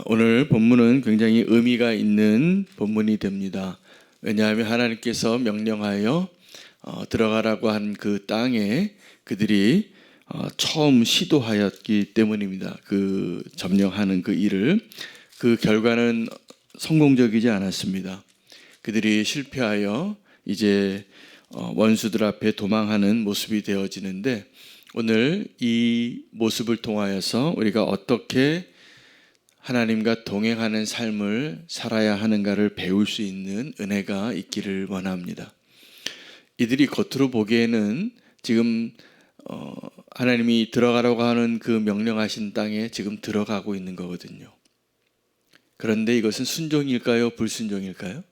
오늘 본문은 굉장히 의미가 있는 본문이 됩니다. 왜냐하면 하나님께서 명령하여 들어가라고 한 그 땅에 그들이 처음 시도하였기 때문입니다. 그 점령하는 그 일을. 그 결과는 성공적이지 않았습니다. 그들이 실패하여 이제 원수들 앞에 도망하는 모습이 되어지는데, 오늘 이 모습을 통하여서 우리가 어떻게 하나님과 동행하는 삶을 살아야 하는가를 배울 수 있는 은혜가 있기를 원합니다. 이들이 겉으로 보기에는 지금 하나님이 들어가라고 하는 그 명령하신 땅에 지금 들어가고 있는 거거든요. 그런데 이것은 순종일까요? 불순종일까요?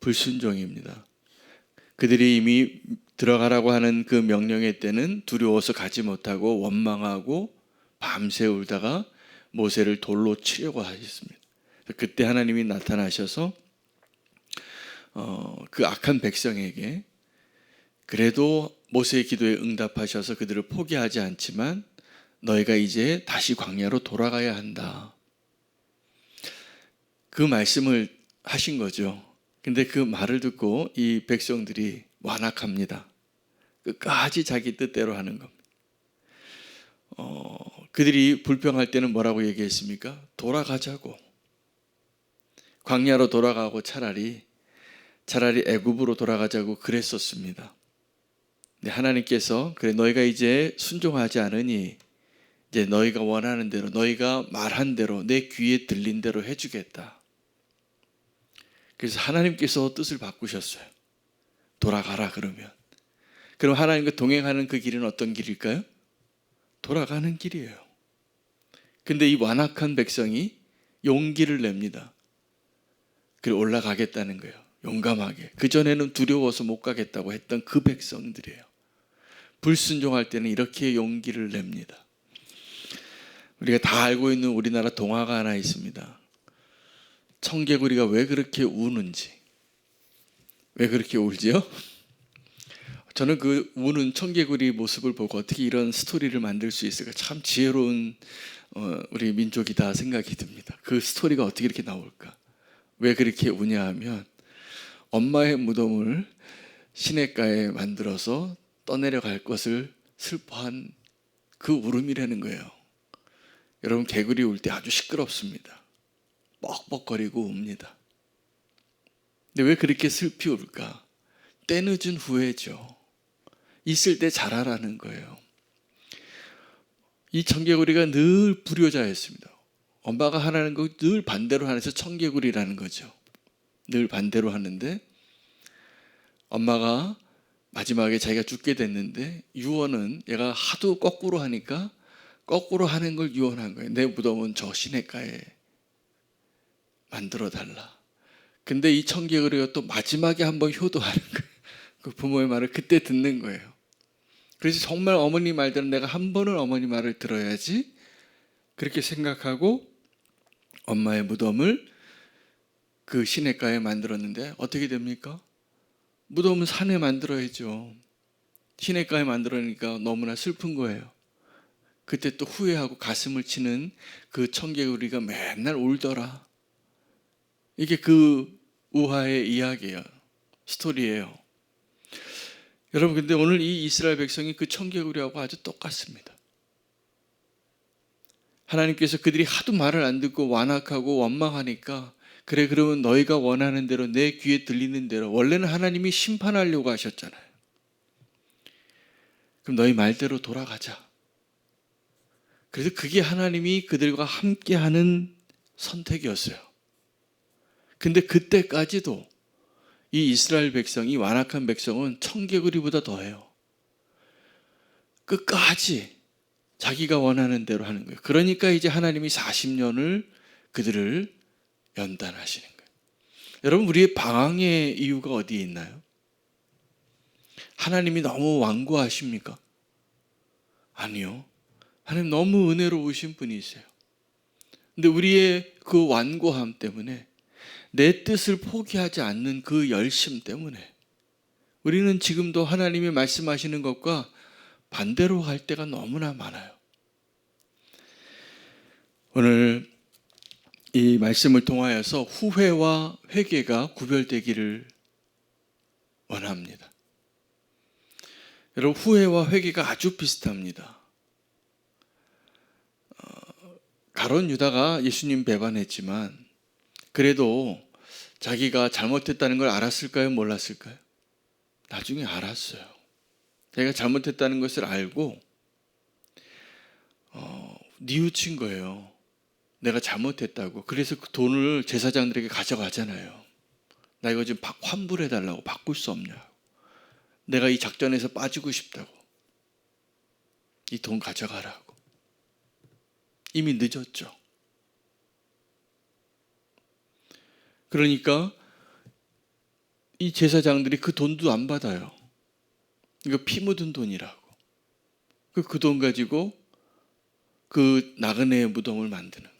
불순종입니다. 그들이 이미 들어가라고 하는 그 명령의 때는 두려워서 가지 못하고 원망하고 밤새 울다가 모세를 돌로 치려고 하셨습니다. 그때 하나님이 나타나셔서 그 악한 백성에게 그래도 모세의 기도에 응답하셔서 그들을 포기하지 않지만 너희가 이제 다시 광야로 돌아가야 한다. 그 말씀을 하신 거죠. 근데 그 말을 듣고 이 백성들이 완악합니다. 끝까지 자기 뜻대로 하는 겁니다. 그들이 불평할 때는 뭐라고 얘기했습니까? 돌아가자고. 광야로 돌아가고 차라리 애굽으로 돌아가자고 그랬었습니다. 근데 하나님께서 그래 너희가 이제 순종하지 않으니 이제 너희가 원하는 대로, 너희가 말한 대로, 내 귀에 들린 대로 해주겠다. 그래서 하나님께서 뜻을 바꾸셨어요. 돌아가라 그러면. 그럼 하나님과 동행하는 그 길은 어떤 길일까요? 돌아가는 길이에요. 근데 이 완악한 백성이 용기를 냅니다. 그리고 올라가겠다는 거예요. 용감하게. 그전에는 두려워서 못 가겠다고 했던 그 백성들이에요. 불순종할 때는 이렇게 용기를 냅니다. 우리가 다 알고 있는 우리나라 동화가 하나 있습니다. 청개구리가 왜 그렇게 우는지. 왜 그렇게 울지요? 저는 그 우는 청개구리 모습을 보고 어떻게 이런 스토리를 만들 수 있을까 참 지혜로운 우리 민족이다 생각이 듭니다. 그 스토리가 어떻게 이렇게 나올까? 왜 그렇게 우냐 하면 엄마의 무덤을 시냇가에 만들어서 떠내려갈 것을 슬퍼한 그 울음이라는 거예요. 여러분, 개구리 울 때 아주 시끄럽습니다. 뻑뻑거리고 웁니다. 근데 왜 그렇게 슬피 울까? 때늦은 후회죠. 있을 때 잘하라는 거예요. 이 청개구리가 늘 불효자였습니다. 엄마가 하라는 거 늘 반대로 하면서 청개구리라는 거죠. 늘 반대로 하는데 엄마가 마지막에 자기가 죽게 됐는데 유언은 얘가 하도 거꾸로 하니까 거꾸로 하는 걸 유언한 거예요. 내 무덤은 저 시냇가에 만들어 달라. 근데 이 청개구리가 또 마지막에 한번 효도하는 거예요. 그 부모의 말을 그때 듣는 거예요. 그래서 정말 어머니 말대로 내가 한 번은 어머니 말을 들어야지 그렇게 생각하고 엄마의 무덤을 그 시냇가에 만들었는데 어떻게 됩니까? 무덤은 산에 만들어야죠. 시냇가에 만들어니까 너무나 슬픈 거예요. 그때 또 후회하고 가슴을 치는 그 청개구리가 맨날 울더라. 이게 그 우화의 이야기예요. 스토리예요. 여러분, 근데 오늘 이 이스라엘 백성이 그 청개구리하고 아주 똑같습니다. 하나님께서 그들이 하도 말을 안 듣고 완악하고 원망하니까 그래 그러면 너희가 원하는 대로 내 귀에 들리는 대로, 원래는 하나님이 심판하려고 하셨잖아요. 그럼 너희 말대로 돌아가자. 그래서 그게 하나님이 그들과 함께하는 선택이었어요. 근데 그때까지도 이 이스라엘 백성이, 완악한 백성은 청개구리보다 더해요. 끝까지 자기가 원하는 대로 하는 거예요. 그러니까 이제 하나님이 40년을 그들을 연단하시는 거예요. 여러분, 우리의 방황의 이유가 어디에 있나요? 하나님이 너무 완고하십니까? 아니요. 하나님 너무 은혜로우신 분이세요. 근데 우리의 그 완고함 때문에, 내 뜻을 포기하지 않는 그 열심 때문에 우리는 지금도 하나님이 말씀하시는 것과 반대로 갈 때가 너무나 많아요. 오늘 이 말씀을 통하여서 후회와 회개가 구별되기를 원합니다. 여러분, 후회와 회개가 아주 비슷합니다. 가룟 유다가 예수님 배반했지만 그래도 자기가 잘못했다는 걸 알았을까요? 몰랐을까요? 나중에 알았어요. 자기가 잘못했다는 것을 알고 뉘우친 거예요. 내가 잘못했다고. 그래서 그 돈을 제사장들에게 가져가잖아요. 나 이거 좀 환불해달라고. 바꿀 수 없냐고. 내가 이 작전에서 빠지고 싶다고. 이 돈 가져가라고. 이미 늦었죠. 그러니까 이 제사장들이 그 돈도 안 받아요. 이거 피 묻은 돈이라고. 그 돈 가지고 그 나그네의 무덤을 만드는 거예요.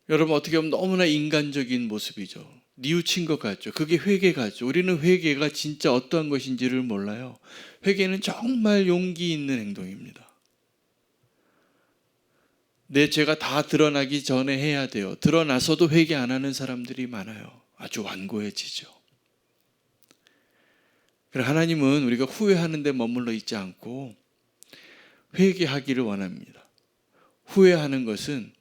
여러분, 어떻게 보면 너무나 인간적인 모습이죠. 뉘우친 것 같죠. 그게 회개가죠. 우리는 회개가 진짜 어떠한 것인지를 몰라요. 회개는 정말 용기 있는 행동입니다. 내 죄가 다 드러나기 전에 해야 돼요. 드러나서도 회개 안 하는 사람들이 많아요. 아주 완고해지죠. 그래서 하나님은 우리가 후회하는 데 머물러 있지 않고 회개하기를 원합니다. 후회하는 것은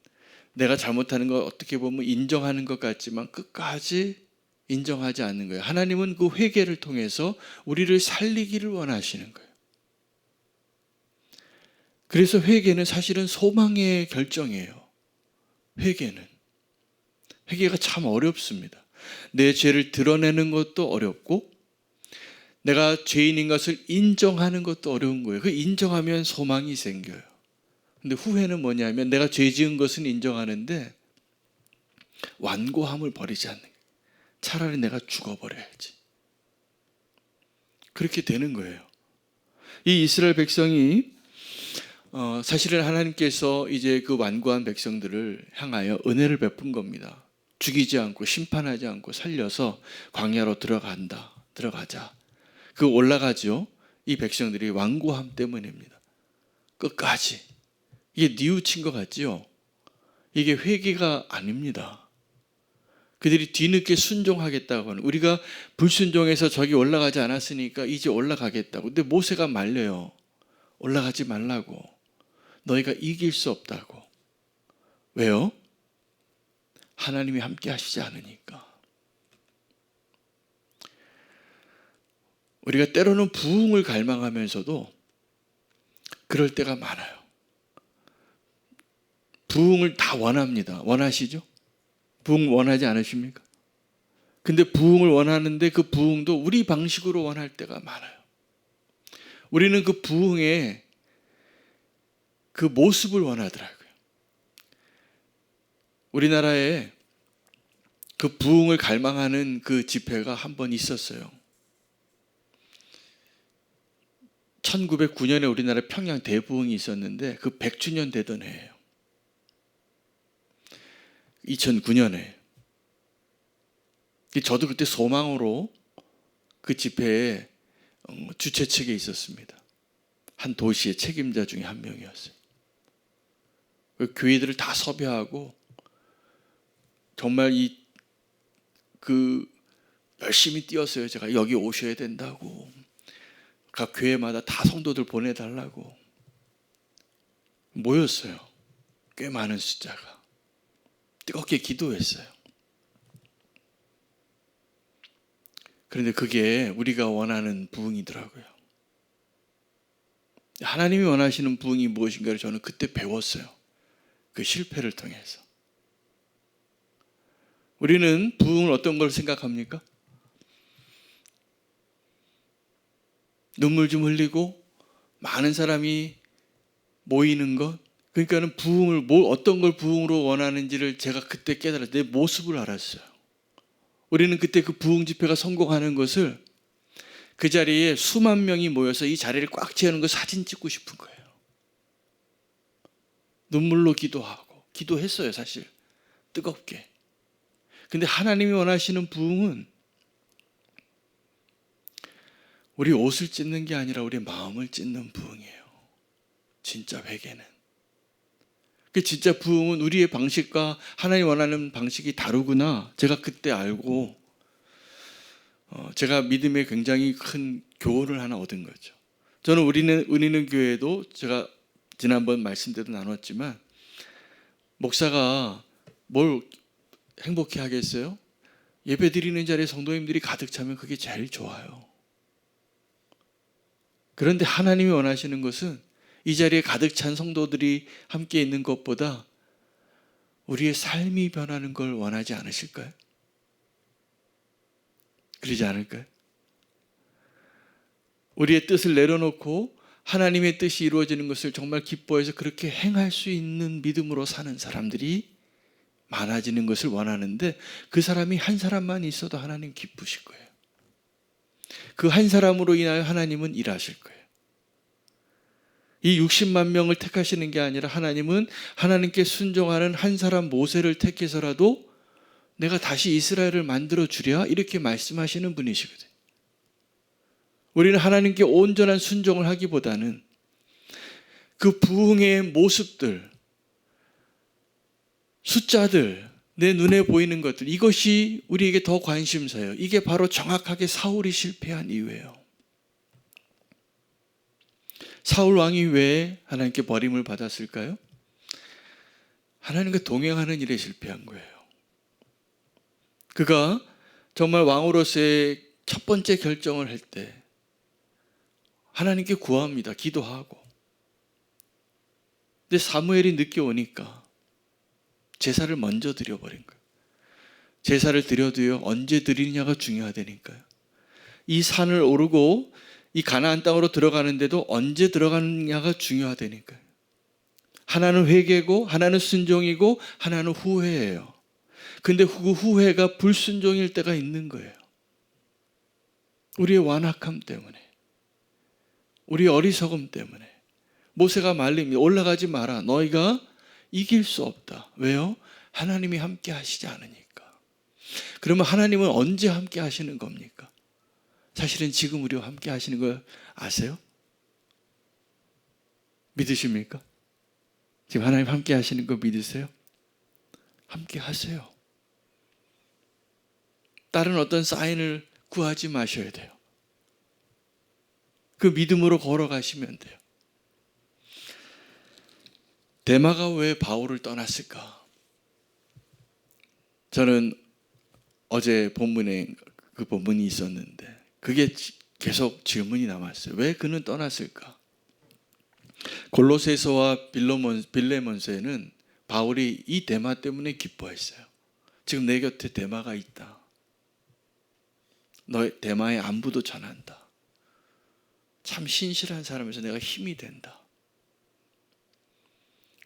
내가 잘못하는 걸 어떻게 보면 인정하는 것 같지만 끝까지 인정하지 않는 거예요. 하나님은 그 회개를 통해서 우리를 살리기를 원하시는 거예요. 그래서 회개는 사실은 소망의 결정이에요. 회개가 참 어렵습니다. 내 죄를 드러내는 것도 어렵고 내가 죄인인 것을 인정하는 것도 어려운 거예요. 그 인정하면 소망이 생겨요. 근데 후회는 뭐냐면 내가 죄 지은 것은 인정하는데 완고함을 버리지 않는 거예요. 차라리 내가 죽어버려야지. 그렇게 되는 거예요. 이 이스라엘 백성이 사실은 하나님께서 이제 그 완고한 백성들을 향하여 은혜를 베푼 겁니다. 죽이지 않고 심판하지 않고 살려서 광야로 들어가자. 그 올라가죠. 이 백성들이 완고함 때문입니다. 끝까지. 이게 뉘우친 것 같지요? 이게 회개가 아닙니다. 그들이 뒤늦게 순종하겠다고 하는, 우리가 불순종해서 저기 올라가지 않았으니까 이제 올라가겠다고. 근데 모세가 말려요. 올라가지 말라고. 너희가 이길 수 없다고. 왜요? 하나님이 함께 하시지 않으니까. 우리가 때로는 부흥을 갈망하면서도 그럴 때가 많아요. 부흥을 다 원합니다. 원하시죠? 부흥 원하지 않으십니까? 근데 부흥을 원하는데 그 부흥도 우리 방식으로 원할 때가 많아요. 우리는 그 부흥의 그 모습을 원하더라고요. 우리나라에 그 부흥을 갈망하는 그 집회가 한 번 있었어요. 1909년에 우리나라 평양 대부흥이 있었는데 그 100주년 되던 해예요. 2009년에. 저도 그때 소망으로 그 집회에 주최 측에 있었습니다. 한 도시의 책임자 중에 한 명이었어요. 교회들을 다 섭외하고 정말 열심히 뛰었어요. 제가 여기 오셔야 된다고. 각 교회마다 다 성도들 보내달라고. 모였어요. 꽤 많은 숫자가. 뜨겁게 기도했어요. 그런데 그게 우리가 원하는 부흥이더라고요. 하나님이 원하시는 부흥이 무엇인가를 저는 그때 배웠어요. 그 실패를 통해서. 우리는 부흥을 어떤 걸 생각합니까? 눈물 좀 흘리고 많은 사람이 모이는 것. 그러니까는 부흥을 어떤 걸 부흥으로 원하는지를 제가 그때 깨달았어요. 내 모습을 알았어요. 우리는 그때 그 부흥 집회가 성공하는 것을 그 자리에 수만 명이 모여서 이 자리를 꽉 채우는 거 사진 찍고 싶은 거예요. 눈물로 기도했어요, 사실. 뜨겁게. 근데 하나님이 원하시는 부흥은 우리 옷을 찢는 게 아니라 우리 마음을 찢는 부흥이에요. 진짜 회개는. 그 진짜 부흥은 우리의 방식과 하나님 원하는 방식이 다르구나. 제가 그때 알고 제가 믿음에 굉장히 큰 교훈을 하나 얻은 거죠. 저는 우리는 은희는 교회도 제가 지난번 말씀 때도 나눴지만 목사가 뭘 행복해 하겠어요? 예배 드리는 자리에 성도님들이 가득 차면 그게 제일 좋아요. 그런데 하나님이 원하시는 것은 이 자리에 가득 찬 성도들이 함께 있는 것보다 우리의 삶이 변하는 걸 원하지 않으실까요? 그러지 않을까요? 우리의 뜻을 내려놓고 하나님의 뜻이 이루어지는 것을 정말 기뻐해서 그렇게 행할 수 있는 믿음으로 사는 사람들이 많아지는 것을 원하는데 그 사람이 한 사람만 있어도 하나님 기쁘실 거예요. 그 한 사람으로 인하여 하나님은 일하실 거예요. 이 60만 명을 택하시는 게 아니라 하나님은 하나님께 순종하는 한 사람 모세를 택해서라도 내가 다시 이스라엘을 만들어 주랴 이렇게 말씀하시는 분이시거든요. 우리는 하나님께 온전한 순종을 하기보다는 그 부흥의 모습들, 숫자들, 내 눈에 보이는 것들, 이것이 우리에게 더 관심사예요. 이게 바로 정확하게 사울이 실패한 이유예요. 사울 왕이 왜 하나님께 버림을 받았을까요? 하나님과 동행하는 일에 실패한 거예요. 그가 정말 왕으로서의 첫 번째 결정을 할 때 하나님께 구합니다. 기도하고. 근데 사무엘이 늦게 오니까 제사를 먼저 드려버린 거예요. 제사를 드려도요, 언제 드리느냐가 중요하다니까요. 이 산을 오르고 이 가나안 땅으로 들어가는데도 언제 들어가느냐가 중요하다니까요. 하나는 회개고 하나는 순종이고 하나는 후회예요. 근데 그 후회가 불순종일 때가 있는 거예요. 우리의 완악함 때문에, 우리의 어리석음 때문에. 모세가 말립니다. 올라가지 마라. 너희가 이길 수 없다. 왜요? 하나님이 함께 하시지 않으니까. 그러면 하나님은 언제 함께 하시는 겁니까? 사실은 지금 우리와 함께 하시는 걸 아세요? 믿으십니까? 지금 하나님 함께 하시는 거 믿으세요? 함께 하세요. 다른 어떤 사인을 구하지 마셔야 돼요. 그 믿음으로 걸어가시면 돼요. 데마가 왜 바울을 떠났을까? 저는 어제 본문에 그 본문이 있었는데 그게 계속 질문이 남았어요. 왜 그는 떠났을까? 골로새서와 빌레몬서에는 바울이 이 데마 때문에 기뻐했어요. 지금 내 곁에 데마가 있다. 너 데마의 안부도 전한다. 참 신실한 사람에서 내가 힘이 된다.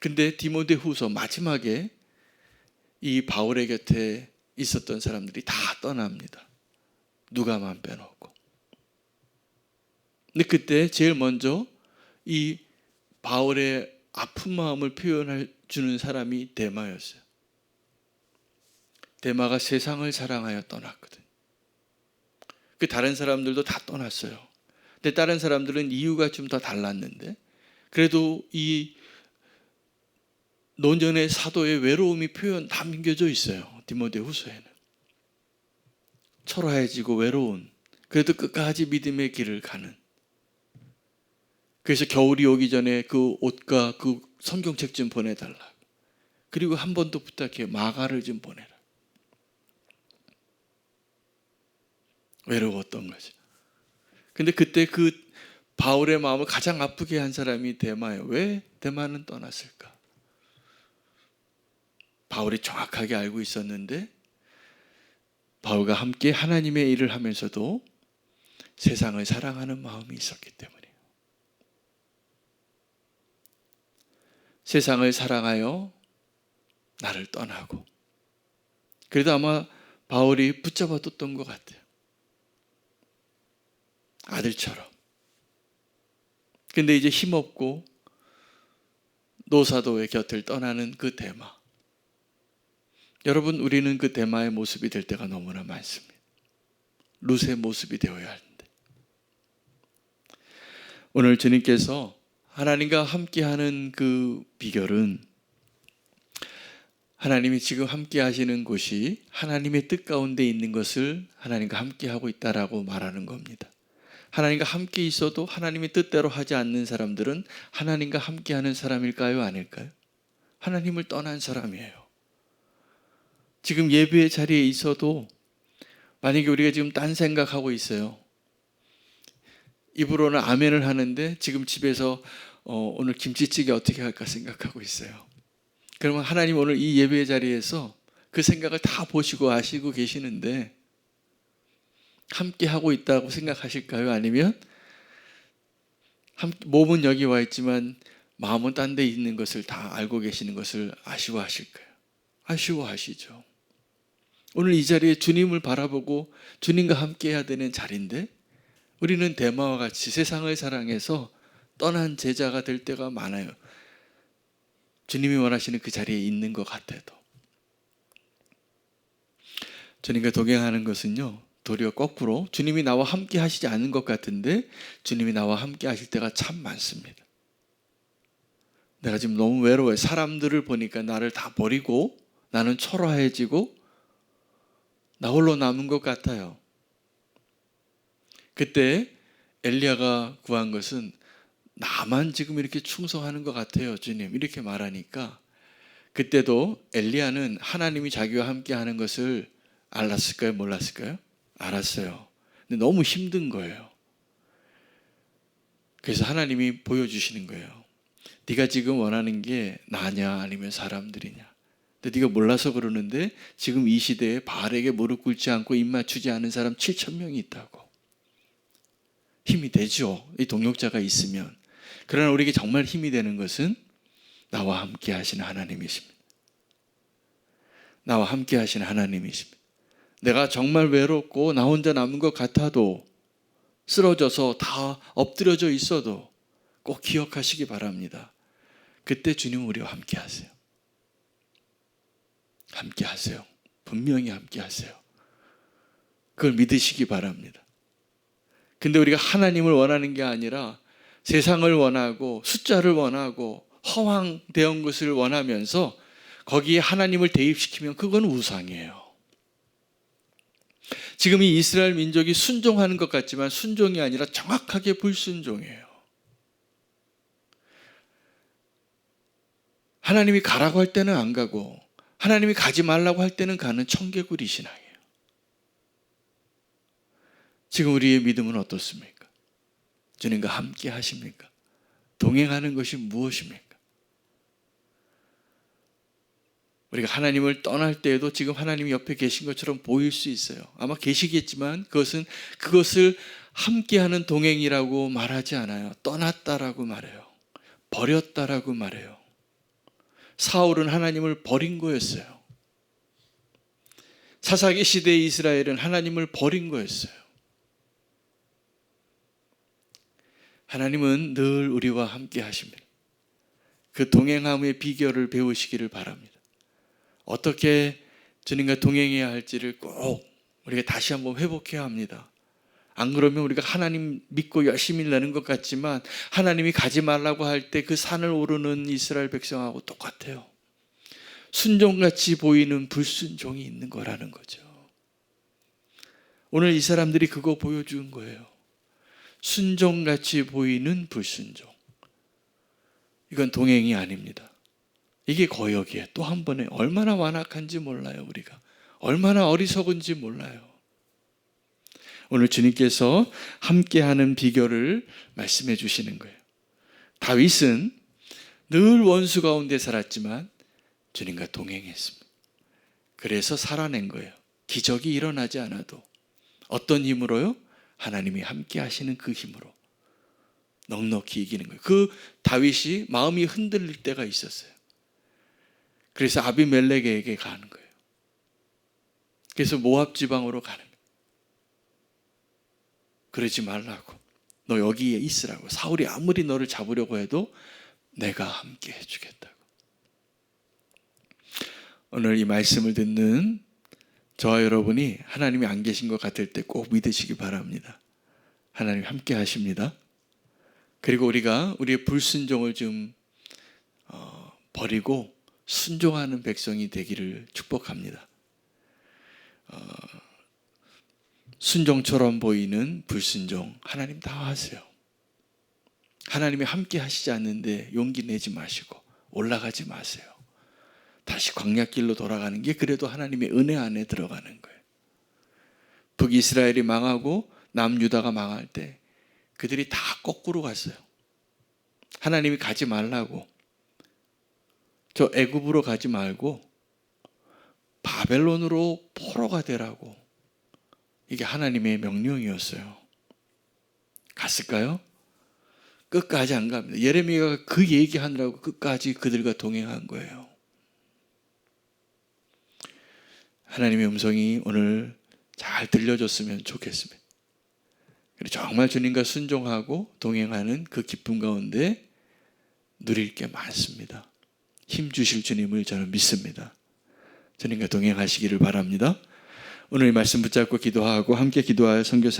근데 디모데후서 마지막에 이 바울의 곁에 있었던 사람들이 다 떠납니다. 누가만 빼놓고. 근데 그때 제일 먼저 이 바울의 아픈 마음을 표현해 주는 사람이 데마였어요. 데마가 세상을 사랑하여 떠났거든요. 그 다른 사람들도 다 떠났어요. 근데 다른 사람들은 이유가 좀 더 달랐는데 그래도 이 노년의 사도의 외로움이 표현 다 남겨져 있어요. 디모데후서에는. 초라해지고 외로운, 그래도 끝까지 믿음의 길을 가는. 그래서 겨울이 오기 전에 그 옷과 그 성경책 좀 보내달라고. 그리고 한 번 더 부탁해요. 마가를 좀 보내라. 외로웠던 거죠. 근데 그때 그 바울의 마음을 가장 아프게 한 사람이 데마예요. 왜 데마는 떠났을까? 바울이 정확하게 알고 있었는데 바울과 함께 하나님의 일을 하면서도 세상을 사랑하는 마음이 있었기 때문이에요. 세상을 사랑하여 나를 떠나고, 그래도 아마 바울이 붙잡아뒀던 것 같아요. 아들처럼. 근데 이제 힘없고 노사도의 곁을 떠나는 그 데마. 여러분, 우리는 그 데마의 모습이 될 때가 너무나 많습니다. 룻의 모습이 되어야 하는데. 오늘 주님께서 하나님과 함께하는 그 비결은 하나님이 지금 함께 하시는 곳이 하나님의 뜻 가운데 있는 것을 하나님과 함께 하고 있다라고 말하는 겁니다. 하나님과 함께 있어도 하나님의 뜻대로 하지 않는 사람들은 하나님과 함께 하는 사람일까요? 아닐까요? 하나님을 떠난 사람이에요. 지금 예배의 자리에 있어도 만약에 우리가 지금 딴 생각하고 있어요. 입으로는 아멘을 하는데 지금 집에서 오늘 김치찌개 어떻게 할까 생각하고 있어요. 그러면 하나님 오늘 이 예배의 자리에서 그 생각을 다 보시고 아시고 계시는데 함께 하고 있다고 생각하실까요? 아니면 몸은 여기 와 있지만 마음은 딴 데 있는 것을 다 알고 계시는 것을 아쉬워하실까요? 아쉬워하시죠. 오늘 이 자리에 주님을 바라보고 주님과 함께 해야 되는 자리인데 우리는 데마와 같이 세상을 사랑해서 떠난 제자가 될 때가 많아요. 주님이 원하시는 그 자리에 있는 것 같아도. 주님과 동행하는 것은요, 도리어 거꾸로 주님이 나와 함께 하시지 않은 것 같은데 주님이 나와 함께 하실 때가 참 많습니다. 내가 지금 너무 외로워요. 사람들을 보니까 나를 다 버리고 나는 초라해지고 나 홀로 남은 것 같아요. 그때 엘리야가 구한 것은 나만 지금 이렇게 충성하는 것 같아요, 주님. 이렇게 말하니까 그때도 엘리야는 하나님이 자기와 함께 하는 것을 알았을까요? 몰랐을까요? 알았어요. 근데 너무 힘든 거예요. 그래서 하나님이 보여주시는 거예요. 네가 지금 원하는 게 나냐 아니면 사람들이냐. 근데 네가 몰라서 그러는데 지금 이 시대에 바알에게 무릎 꿇지 않고 입 맞추지 않은 사람 7,000명이 있다고. 힘이 되죠. 이 동역자가 있으면. 그러나 우리에게 정말 힘이 되는 것은 나와 함께 하시는 하나님이십니다. 나와 함께 하시는 하나님이십니다. 내가 정말 외롭고 나 혼자 남은 것 같아도 쓰러져서 다 엎드려져 있어도 꼭 기억하시기 바랍니다. 그때 주님은 우리와 함께 하세요. 함께 하세요. 분명히 함께 하세요. 그걸 믿으시기 바랍니다. 근데 우리가 하나님을 원하는 게 아니라 세상을 원하고 숫자를 원하고 허황되은 것을 원하면서 거기에 하나님을 대입시키면 그건 우상이에요. 지금 이 이스라엘 민족이 순종하는 것 같지만 순종이 아니라 정확하게 불순종이에요. 하나님이 가라고 할 때는 안 가고 하나님이 가지 말라고 할 때는 가는 청개구리 신앙이에요. 지금 우리의 믿음은 어떻습니까? 주님과 함께 하십니까? 동행하는 것이 무엇입니까? 우리가 하나님을 떠날 때에도 지금 하나님이 옆에 계신 것처럼 보일 수 있어요. 아마 계시겠지만 그것을 함께하는 동행이라고 말하지 않아요. 떠났다라고 말해요. 버렸다라고 말해요. 사울은 하나님을 버린 거였어요. 사사기 시대의 이스라엘은 하나님을 버린 거였어요. 하나님은 늘 우리와 함께 하십니다. 그 동행함의 비결을 배우시기를 바랍니다. 어떻게 주님과 동행해야 할지를 꼭 우리가 다시 한번 회복해야 합니다. 안 그러면 우리가 하나님 믿고 열심히 일하는 것 같지만 하나님이 가지 말라고 할 때 그 산을 오르는 이스라엘 백성하고 똑같아요. 순종같이 보이는 불순종이 있는 거라는 거죠. 오늘 이 사람들이 그거 보여준 거예요. 순종같이 보이는 불순종. 이건 동행이 아닙니다. 이게 거역이에요. 또 한 번에 얼마나 완악한지 몰라요. 우리가 얼마나 어리석은지 몰라요. 오늘 주님께서 함께하는 비결을 말씀해 주시는 거예요. 다윗은 늘 원수 가운데 살았지만 주님과 동행했습니다. 그래서 살아낸 거예요. 기적이 일어나지 않아도. 어떤 힘으로요? 하나님이 함께 하시는 그 힘으로 넉넉히 이기는 거예요. 그 다윗이 마음이 흔들릴 때가 있었어요. 그래서 아비멜렉에게 가는 거예요. 그래서 모압 지방으로 가는 거예요. 그러지 말라고. 너 여기에 있으라고. 사울이 아무리 너를 잡으려고 해도 내가 함께 해주겠다고. 오늘 이 말씀을 듣는 저와 여러분이 하나님이 안 계신 것 같을 때 꼭 믿으시기 바랍니다. 하나님 함께 하십니다. 그리고 우리가 우리의 불순종을 좀 버리고 순종하는 백성이 되기를 축복합니다. 순종처럼 보이는 불순종, 하나님 다 하세요. 하나님이 함께 하시지 않는데 용기 내지 마시고 올라가지 마세요. 다시 광야길로 돌아가는 게 그래도 하나님의 은혜 안에 들어가는 거예요. 북이스라엘이 망하고 남유다가 망할 때 그들이 다 거꾸로 갔어요. 하나님이 가지 말라고, 저 애굽으로 가지 말고 바벨론으로 포로가 되라고, 이게 하나님의 명령이었어요. 갔을까요? 끝까지 안 갑니다. 예레미야가 그 얘기하느라고 끝까지 그들과 동행한 거예요. 하나님의 음성이 오늘 잘 들려줬으면 좋겠습니다. 정말 주님과 순종하고 동행하는 그 기쁨 가운데 누릴 게 많습니다. 힘 주실 주님을 저는 믿습니다. 주님과 동행하시기를 바랍니다. 오늘 이 말씀 붙잡고 기도하고 함께 기도할 선교사